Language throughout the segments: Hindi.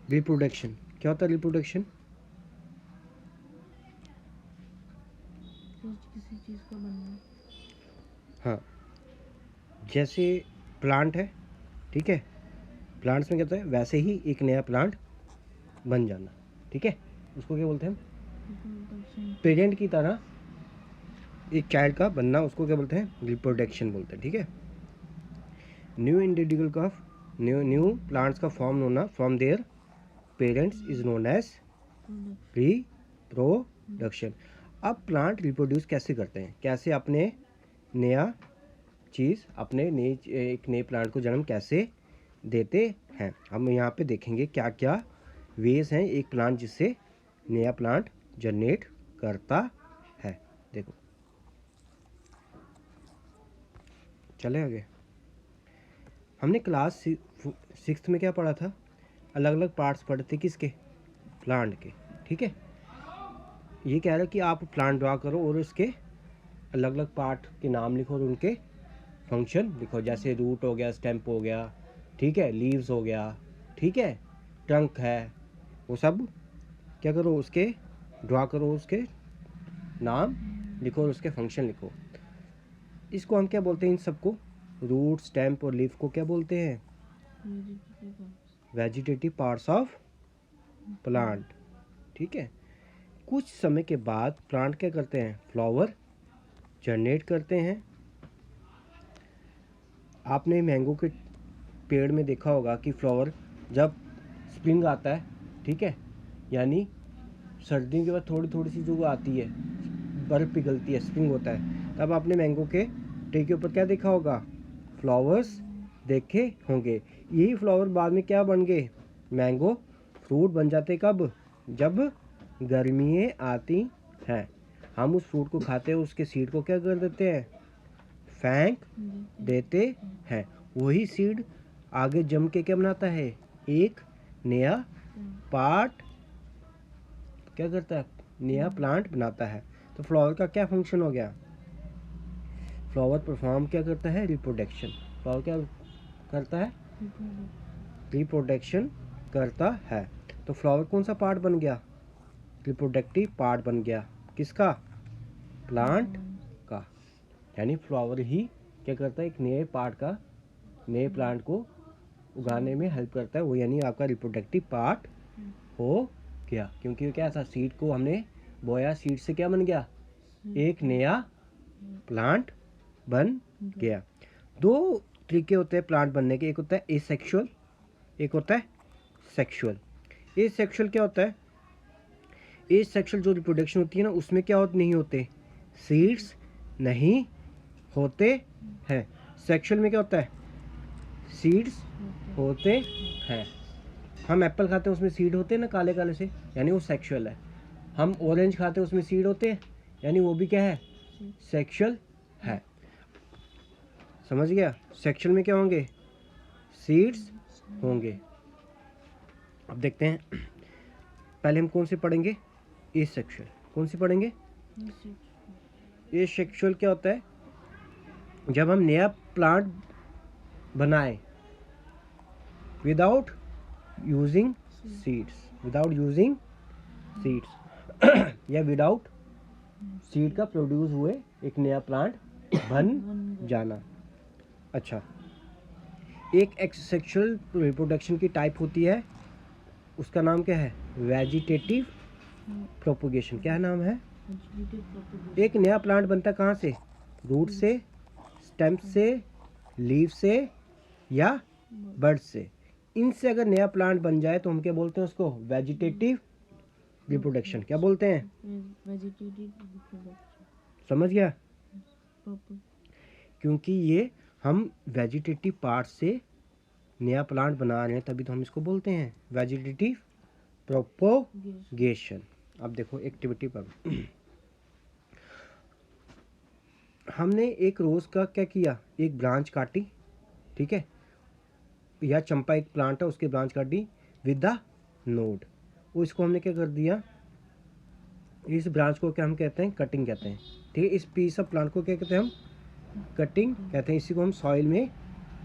रिप्रोडक्शन क्या होता है? रिप्रोडक्शन किसी चीज़ का बनना। हाँ, जैसे प्लांट है, ठीक है, प्लांट्स में क्या होता है, वैसे ही एक नया प्लांट बन जाना, ठीक है, उसको क्या बोलते हैं? रिप्रोडक्शन। पेरेंट की तरह एक चाइल्ड का बनना, उसको क्या बोलते हैं? रिप्रोडक्शन बोलते हैं, ठीक है। न्यू इंडिविजुअल का न्यू प्लांट्स का फॉर्म होना from their parents is known as reproduction. अब प्लांट रिप्रोड्यूस कैसे करते हैं, कैसे अपने नया चीज़, अपने नए एक नए प्लांट को जन्म कैसे देते हैं? हम यहाँ पे देखेंगे क्या क्या वेज हैं एक प्लांट जिससे नया प्लांट जनरेट करता है। देखो, चले आगे। हमने क्लास 6th में क्या पढ़ा था? अलग अलग पार्ट्स पढ़े थे, किसके? प्लांट के, ठीक है। ये कह रहा है कि आप प्लांट ड्रा करो और उसके अलग अलग पार्ट के नाम लिखो और उनके फंक्शन लिखो, जैसे रूट हो गया, स्टेम्प हो गया, ठीक है, लीव्स हो गया, ठीक है, ट्रंक है, वो सब क्या करो, उसके ड्रा करो, उसके नाम लिखो और उसके फंक्शन लिखो। इसको हम क्या बोलते हैं? इन सबको, रूट, स्टेम्प और लीफ को क्या बोलते हैं? वेजिटेटिव पार्ट्स ऑफ प्लांट, ठीक है। कुछ समय के बाद प्लांट क्या करते हैं? फ्लावर जनरेट करते हैं। आपने मैंगो के पेड़ में देखा होगा कि फ्लावर जब स्प्रिंग आता है, ठीक है, यानी सर्दियों के बाद थोड़ी थोड़ी सी जो आती है, बर्फ़ पिघलती है, स्प्रिंग होता है, तब आपने मैंगो के ट्री के ऊपर क्या देखा होगा? फ्लावर्स देखे होंगे। यही फ्लावर बाद में क्या बन गए? मैंगो फ्रूट बन जाते। कब? जब गर्मियाँ आती हैं, हम उस फ्रूट को खाते हैं, उसके सीड को क्या कर देते हैं? फेंक देते हैं। वही सीड आगे जम के क्या बनाता है? एक नया पार्ट क्या करता है? नया प्लांट बनाता है। तो फ्लावर का क्या फंक्शन हो गया? फ्लावर परफॉर्म क्या करता है? रिप्रोडक्शन। फ्लावर क्या करता है? रिप्रोडक्शन करता है। तो फ्लावर कौन सा पार्ट बन गया? रिप्रोडक्टिव पार्ट बन गया। किसका? प्लांट का। यानी फ्लावर ही क्या करता है? एक नए पार्ट का, नए प्लांट को उगाने में हेल्प करता है। वो यानी आपका रिप्रोडक्टिव पार्ट हो गया, क्योंकि क्या था, सीड को हमने बोया, सीड से क्या बन गया? एक नया प्लांट बन गया। दो तरीके होते हैं प्लांट बनने के, एक होता है एसेक्सुअल, एक होता है सेक्सुअल। एसेक्सुअल क्या होता है? एसेक्सुअल जो रिप्रोडक्शन होती है ना, उसमें क्या होते नहीं होते? सीड्स नहीं होते हैं। सेक्सुअल में क्या होता है? सीड्स होते हैं। हम एप्पल खाते हैं, उसमें सीड होते हैं ना, काले काले से, यानी वो सेक्सुअल है। हम ऑरेंज खाते हैं, उसमें सीड होते हैं, यानी वो भी क्या है? सेक्सुअल है। समझ गया? सेक्सुअल में क्या होंगे? सीड्स होंगे। अब देखते हैं, पहले हम कौन से पढ़ेंगे? एसेक्सुअल। कौन सी पढ़ेंगे? एसेक्सुअल क्या होता है? जब हम नया प्लांट बनाए without using seeds, without using seeds या विदाउट सीड का प्रोड्यूस हुए एक नया प्लांट बन जाना। अच्छा, एक एक्सेक्सुअल रिप्रोडक्शन की टाइप होती है, उसका नाम क्या है? Vegetative propagation. क्या नाम है? एक नया प्लांट बनता कहाँ से? रूट से, स्टेम से, लीफ से या बर्ड से। इनसे अगर नया प्लांट बन जाए तो हम क्या बोलते हैं उसको? Vegetative reproduction. क्या बोलते हैं? समझ गया? क्योंकि ये हम वेजिटेटिव पार्ट से नया प्लांट बना रहे हैं, तभी तो हम इसको बोलते हैं वेजिटेटिव प्रोपोगेशन। अब देखो एक्टिविटी पर हमने एक रोज़ का क्या किया? एक ब्रांच काटी, ठीक है, या चंपा एक प्लांट है, उसकी ब्रांच काटी विद द नोड। वो इसको हमने क्या कर दिया? इस ब्रांच को क्या हम कहते हैं? कटिंग कहते हैं, ठीक है। इस पीस ऑफ प्लांट को क्या कहते हैं? हम कटिंग कहते हैं। इसी को हम सॉइल में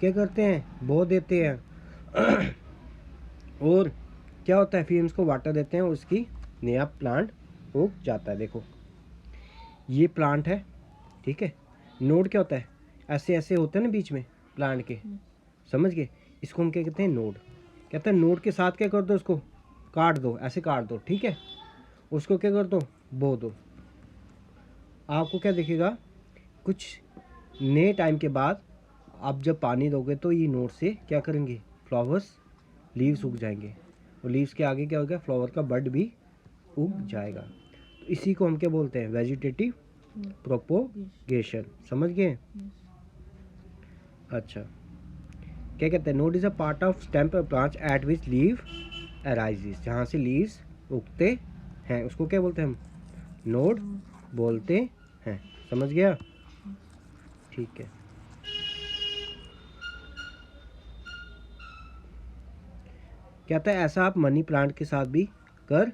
क्या करते हैं? बो देते हैं। और क्या होता है, फिर हम इसको वाटर देते हैं और उसकी नया प्लांट उग जाता है। देखो ये प्लांट है, ठीक है। नोड क्या होता है, ऐसे ऐसे होते हैं ना बीच में प्लांट के, समझ गए। इसको हम क्या कहते हैं, नोड। कहते हैं नोड के साथ क्या कर दो, उसको काट दो, ऐसे काट दो, ठीक है। उसको क्या कर दो, बो दो। आपको क्या दिखेगा, कुछ नए टाइम के बाद आप जब पानी दोगे तो ये नोड से क्या करेंगे, फ्लावर्स, लीव्स उग जाएंगे। और लीव्स के आगे क्या होगा, फ्लावर का बड भी उग जाएगा। तो इसी को हम क्या बोलते हैं, वेजिटेटिव प्रोपोगेशन। समझ गए। अच्छा, क्या कहते हैं, node is a part of stem branch at which leave arises. जहाँ से लीव्स उगते हैं उसको क्या बोलते हैं हम, नोड बोलते हैं। समझ गया, ठीक है। कहता है ऐसा आप मनी प्लांट के साथ भी कर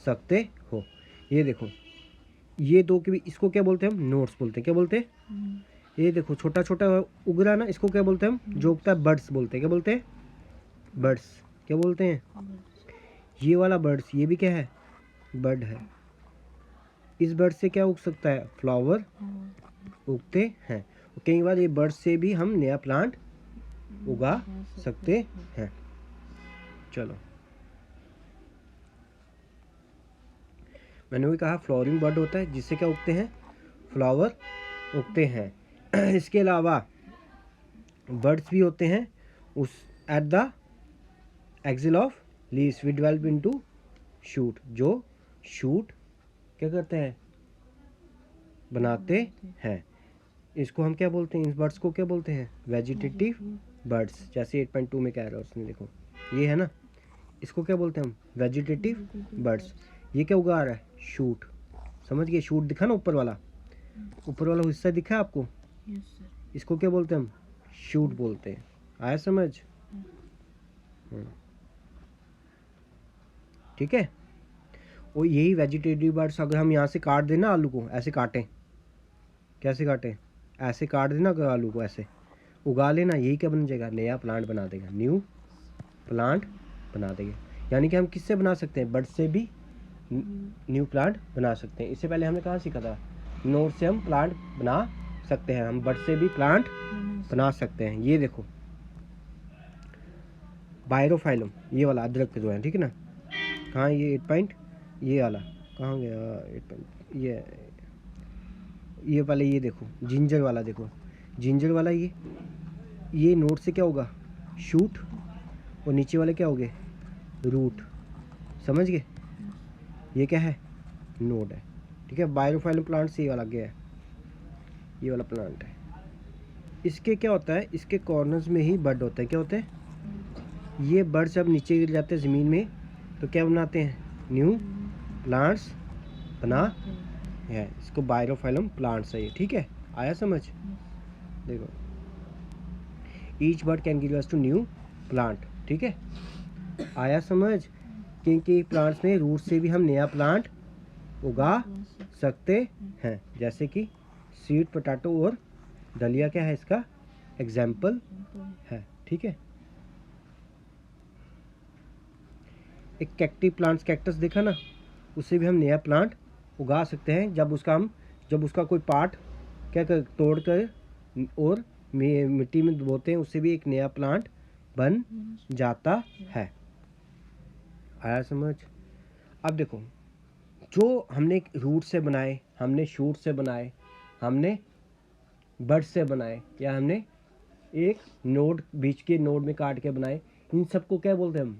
सकते हो। ये देखो, ये दो के भी, इसको क्या बोलते हैं हम, नोड्स बोलते हैं। क्या बोलते हैं, ये देखो छोटा छोटा उग रहा है ना, इसको क्या बोलते हैं हम, जो उगता है बर्ड्स बोलते हैं। क्या बोलते हैं, बर्ड्स। क्या बोलते हैं, ये वाला बर्ड्स, ये भी क्या है, बर्ड है। इस बर्ड से क्या उग सकता है, फ्लावर उगते हैं। कई बार ये बर्ड से भी हम नया प्लांट उगा सकते हैं। चलो, मैंने भी कहा फ्लावरिंग बर्ड होता है जिससे क्या उगते हैं, फ्लावर उगते हैं। इसके अलावा बर्ड्स भी होते हैं उस at the axil of leaves we develop into shoot, जो शूट क्या करते हैं, बनाते हैं। इसको हम क्या बोलते हैं, इस बर्ड्स को क्या बोलते हैं, वेजिटेटिव बर्ड्स। जैसे 8.2 में कह रहा है उसने, देखो ये है ना, इसको क्या बोलते हैं हम, वेजिटेटिव बर्ड्स। ये क्या उगा रहा है, शूट। समझ गए, शूट दिखा ना ऊपर वाला, ऊपर वाला हिस्सा दिखा आपको, इसको क्या बोलते हैं हम, शूट बोलते हैं। आया समझ, ठीक है। और यही वेजिटेटिव बर्ड्स अगर हम यहाँ से काट देना, आलू को ऐसे काटें, कैसे काटें, ऐसे काट देना अगर आलू को, ऐसे उगा लेना, यही क्या बन जाएगा, नया प्लांट बना देगा, न्यू प्लांट बना देगा। यानी कि हम किससे बना सकते हैं, बर्ड से भी न्यू प्लांट बना सकते हैं। इससे पहले हमने कहाँ सीखा था, नोड से हम प्लांट बना सकते हैं, हम बर्ड से भी प्लांट बना सकते हैं। ये देखो बायरोफाइलम, ये वाला अदरक के जो है, ठीक है ना। कहाँ ये 8 पॉइंट, ये वाला कहाँ गया, 8 पॉइंट, ये वाले, ये देखो जिंजर वाला, देखो जिंजर वाला, ये नोड से क्या होगा, शूट, और नीचे वाले क्या हो गए, रूट। समझ गए, ये क्या है, नोड है, ठीक है। बायरोफाइलम प्लांट से ये वाला गया है, ये वाला प्लांट है। इसके क्या होता है, इसके कॉर्नर्स में ही बर्ड होते हैं। क्या होते हैं, ये बर्ड जब नीचे गिर जाते हैं ज़मीन में तो क्या बनाते हैं, न्यू प्लांट्स बना है। इसको बायरोफाइलम प्लांट्स है ये, ठीक है। आया समझ, देखो each bird can give us two new plant, ठीक है। आया समझ, क्योंकि प्लांट्स में रूट से भी हम नया प्लांट उगा सकते हैं, जैसे कि स्वीट पोटैटो और दलिया क्या है, इसका एग्जाम्पल है, ठीक है। एक कैक्टी प्लांट्स, कैक्टस देखा ना, उससे भी हम नया प्लांट उगा सकते हैं, जब उसका कोई पार्ट क्या कर तोड़ कर और मिट्टी में बोते हैं, उससे भी एक नया प्लांट बन जाता है। आया समझ। अब देखो, जो हमने रूट से बनाए, हमने शूट से बनाए, हमने बर्ड से बनाए, या हमने एक नोड बीच के नोड में काट के बनाए, इन सबको क्या बोलते हैं हम,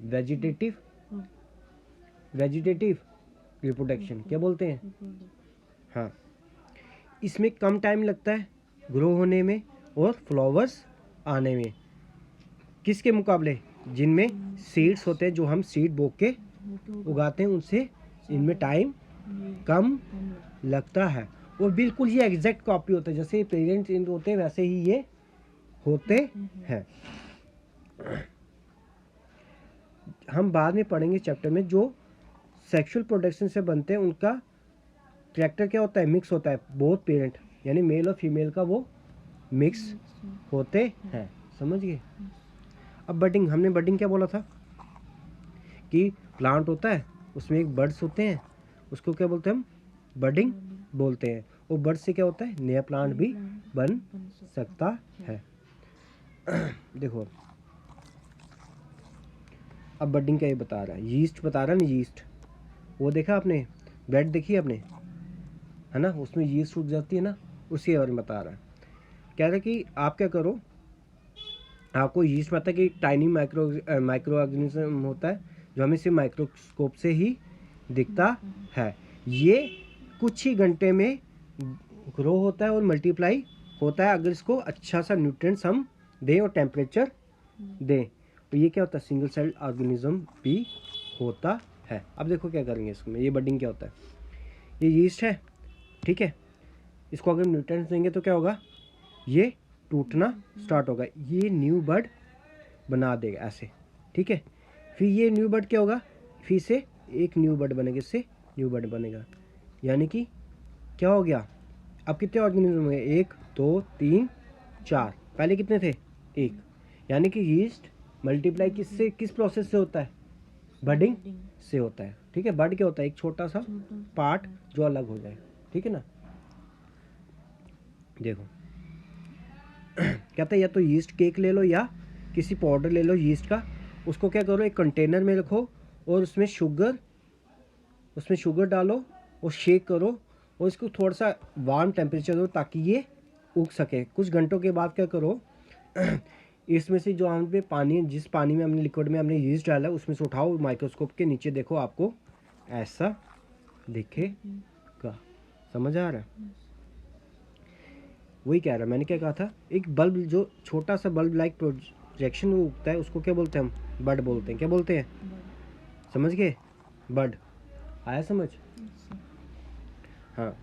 वेजिटेटिव रिप्रोडक्शन। क्या बोलते हैं, हाँ। इसमें कम टाइम लगता है ग्रो होने में और फ्लावर्स आने में, किसके मुकाबले, जिनमें सीड्स होते हैं, जो हम सीड बो के उगाते हैं, उनसे इनमें टाइम कम लगता है। और बिल्कुल ये एग्जैक्ट कॉपी होता है, जैसे पेरेंट्स इन होते हैं वैसे ही ये होते हैं। हम बाद में पढ़ेंगे चैप्टर में, जो सेक्सुअल प्रोडक्शन से बनते हैं उनका कैरेक्टर क्या होता है, मिक्स होता है, बोथ पेरेंट यानी मेल और फीमेल का वो मिक्स होते हैं। समझ गए। अब बडिंग, हमने बडिंग क्या बोला था, कि प्लांट होता है उसमें एक बर्ड्स होते हैं, उसको क्या बोलते हैं हम? बडिंग बोलते हैं। और बर्ड से क्या होता है? नया प्लांट भी बन सकता है। देखो अब बडिंग का ये बता रहा है, यीस्ट बता रहा है ना, यीस्ट वो देखा आपने, ब्रेड देखी आपने, है ना, उसमें यीस्ट उग जाती है ना, उसी बारे में बता रहा है। कह रहा है कि आप क्या करो, आपको यीस्ट पता है कि टाइनी माइक्रो ऑर्गेनिज्म होता है जो हमें सिर्फ माइक्रोस्कोप से ही दिखता है। ये कुछ ही घंटे में ग्रो होता है और मल्टीप्लाई होता है अगर इसको अच्छा सा न्यूट्रिएंट्स हम दें और टेम्परेचर दें। तो ये क्या होता है? सिंगल सेल ऑर्गेनिज्म भी होता है। अब देखो क्या करेंगे इसमें, ये बडिंग क्या होता है? ये यीस्ट है, ठीक है, इसको अगर न्यूट्रिएंट्स देंगे तो क्या होगा? ये टूटना स्टार्ट होगा, ये न्यू बर्ड बना देगा ऐसे, ठीक है। फिर ये न्यू बर्ड क्या होगा? फिर से एक न्यू बर्ड बनेगा, इससे न्यू बर्ड बनेगा, यानी कि क्या हो गया? अब कितने ऑर्गेनिज्म हुए? 1 2 3 4, पहले कितने थे? 1। यानी कि यीस्ट मल्टीप्लाई किससे, किस प्रोसेस से होता है? बडिंग से होता है, ठीक है। बड क्या होता है? एक छोटा सा पार्ट जो अलग हो जाए, ठीक है ना। देखो कहता है या तो यीस्ट केक ले लो या किसी पाउडर ले लो यीस्ट का, उसको क्या करो, एक कंटेनर में रखो और उसमें शुगर डालो और शेक करो और इसको थोड़ा सा वार्म टेम्परेचर दो ताकि ये उग सके। कुछ घंटों के बाद क्या करो, इसमें से जो हम पे पानी, जिस पानी में हमने लिक्विड में हमने यीस्ट डाला उसमें से उठाओ, माइक्रोस्कोप के नीचे देखो, आपको ऐसा दिखेगा। समझ आ रहा है? वही कह रहा, मैंने क्या कहा था, एक बल्ब, जो छोटा सा बल्ब लाइक प्रोजेक्शन वो उगता है उसको क्या बोलते हैं हम? बड बोलते हैं। क्या बोलते हैं? समझ गए? बड आया समझ? हाँ,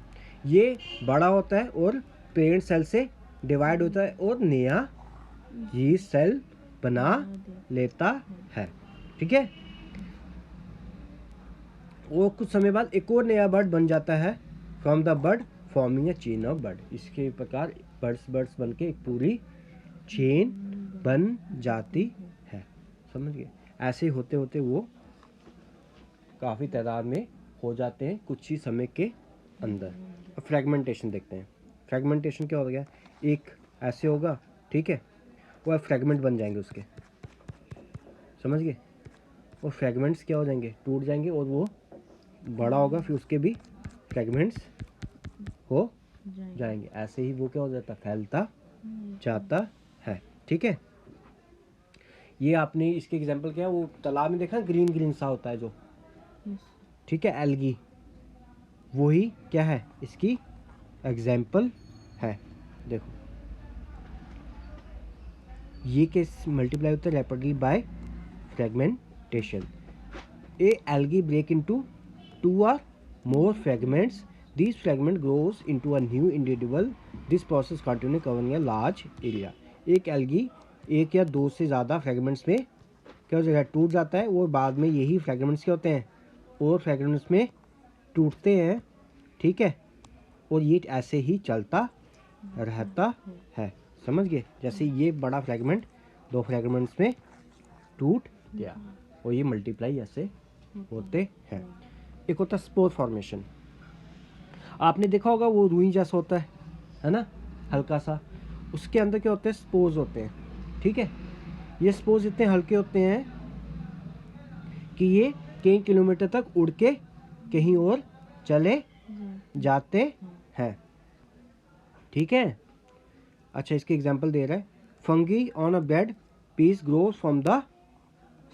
ये बड़ा होता है और पेरेंट सेल से डिवाइड होता है और नया यीस्ट सेल बना लेता है, ठीक है। और कुछ समय बाद एक और नया बर्ड बन जाता है, from the bird forming a chain of bird. इसके प्रकार बर्ड्स बन के एक पूरी चेन बन जाती है, समझ गए। ऐसे होते होते वो काफ़ी तादाद में हो जाते हैं कुछ ही समय के अंदर। अब फ्रेगमेंटेशन देखते हैं। फ्रेगमेंटेशन क्या हो गया? एक ऐसे होगा, ठीक है, वो फ्रेगमेंट बन जाएंगे उसके, समझ गए। और फ्रेगमेंट्स क्या हो जाएंगे? टूट जाएंगे और वो बड़ा होगा, फिर उसके भी फ्रेगमेंट्स हो जाएंगे। ऐसे ही वो क्या हो जाता है? फैलता जाता है, ठीक है। ये आपने इसके एग्जांपल क्या है, वो तालाब में देखा ग्रीन ग्रीन सा होता है जो, ठीक है, एल्गी, वही क्या है? इसकी एग्जांपल है। देखो ये केस मल्टीप्लाई होता है rapidly by fragmentation. A algae break into 2 or more fragments. These fragment grows into a new individual. This process continue covering a large area. एक एल्गी एक या दो से ज़्यादा फ्रेगमेंट्स में क्या हो जाएगा? टूट जाता है और बाद में यही फ्रेगमेंट्स क्या होते हैं? और फ्रेगमेंट्स में टूटते हैं, ठीक है, और ये ऐसे ही चलता रहता है, समझ गए। जैसे ये बड़ा फ्रेगमेंट 2 फ्रेगमेंट्स में टूट गया और ये मल्टीप्लाई ऐसे होते हैं। एक होता है स्पोर फॉर्मेशन, आपने देखा होगा वो रुई जैसा होता है ना, हल्का सा, उसके अंदर क्या होते हैं? स्पोर्स होते हैं, ठीक है। ये स्पोर्स इतने हल्के होते हैं कि ये कई किलोमीटर तक उड़ के कहीं और चले जाते हैं, ठीक है। अच्छा, इसके एग्जांपल दे रहा है, fungi on a bread piece grows from the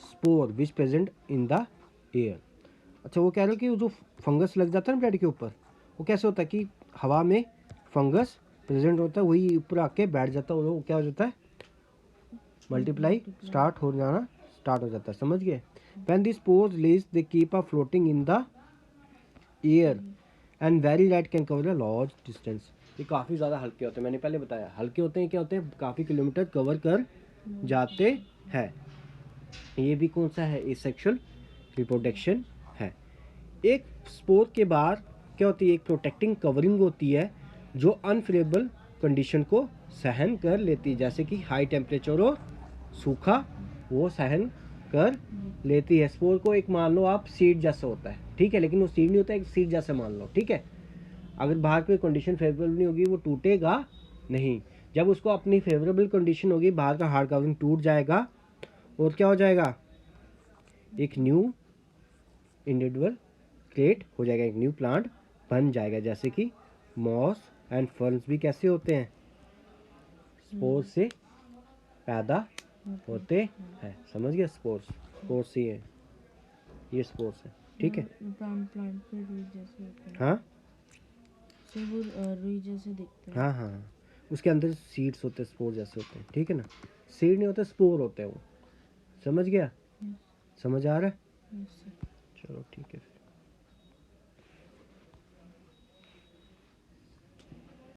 spore which present in the air. अच्छा, वो कह रहे हो कि वो जो फंगस लग जाता है ना ब्रेड के ऊपर, वो कैसे होता है कि हवा में फंगस प्रेजेंट होता है, वही ऊपर आके बैठ जाता है और वो क्या हो जाता है? मल्टीप्लाई स्टार्ट हो जाता है, समझ गए। When the spores leaves they keep a floating in the air and very light can cover a large distance. ये काफ़ी ज़्यादा हल्के होते हैं, मैंने पहले बताया हल्के होते हैं, क्या होते हैं? काफ़ी किलोमीटर कवर कर जाते हैं। ये भी कौन सा है? एसेक्सुअल रिप्रोडक्शन है। एक स्पोर के बाद क्या होती है? एक प्रोटेक्टिंग कवरिंग होती है जो अनफेवरेबल कंडीशन को सहन कर लेती है, जैसे कि हाई टेम्परेचर और सूखा वो सहन कर लेती है। स्पोर को एक मान लो आप सीड जैसा होता है, ठीक है, लेकिन वो सीड नहीं होता, एक सीड जैसा मान लो, ठीक है। अगर बाहर कोई कंडीशन फेवरेबल नहीं होगी वो टूटेगा नहीं। जब उसको अपनी फेवरेबल कंडीशन होगी, बाहर का हार्ड कवरिंग टूट जाएगा और क्या हो जाएगा, एक न्यू इंडिविजुअल क्रिएट हो जाएगा, एक न्यू प्लांट बन जाएगा। जैसे कि मॉस एंड फर्न्स भी कैसे होते हैं, स्पोर से पैदा होते हैं। समझ गए, स्पोर्स ही है, ये स्पोर्स है, ठीक है। प्लांट प्लांट पे रुई जैसे होते हैं। हाँ से वो रुई जैसे दिखते हैं। हाँ हाँ, उसके अंदर सीड्स होते हैं, स्पोर जैसे होते हैं, ठीक है ना। सीड नहीं होते, स्पोर होते हैं वो। समझ गया, Yes, समझ आ रहा है। yes, sir. चलो ठीक है।